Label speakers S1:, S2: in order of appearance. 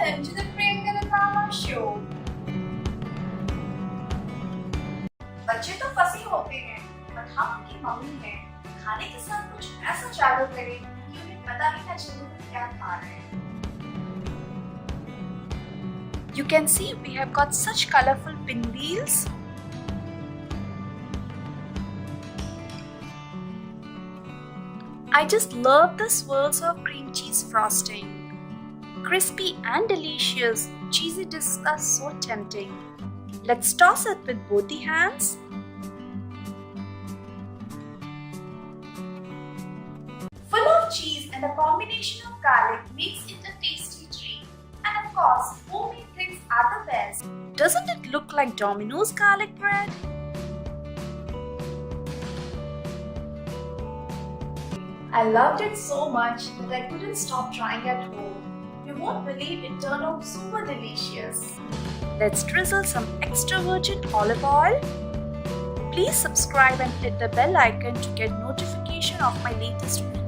S1: Welcome to the Priyanka Rattawa show. बच्चे तो फंसे होते हैं, पर हम उनकी मम्मी हैं। खाने के साथ कुछ ऐसा चालू करें कि उन्हें पता ही ना चले कि क्या खा रहे हैं।
S2: You can see we have got such colorful pinwheels. I just love the swirls of cream cheese frosting. Crispy and delicious, cheesy discs are so tempting. Let's toss it with both the hands.
S1: Full of cheese and a combination of garlic makes it a tasty treat. And of course, homemade things are the best.
S2: Doesn't it look like Domino's garlic bread?
S1: I loved it so much that I couldn't stop trying at home. You won't believe it turned out super delicious.
S2: Let's drizzle some extra virgin olive oil. Please subscribe and hit the bell icon to get notification of my latest video.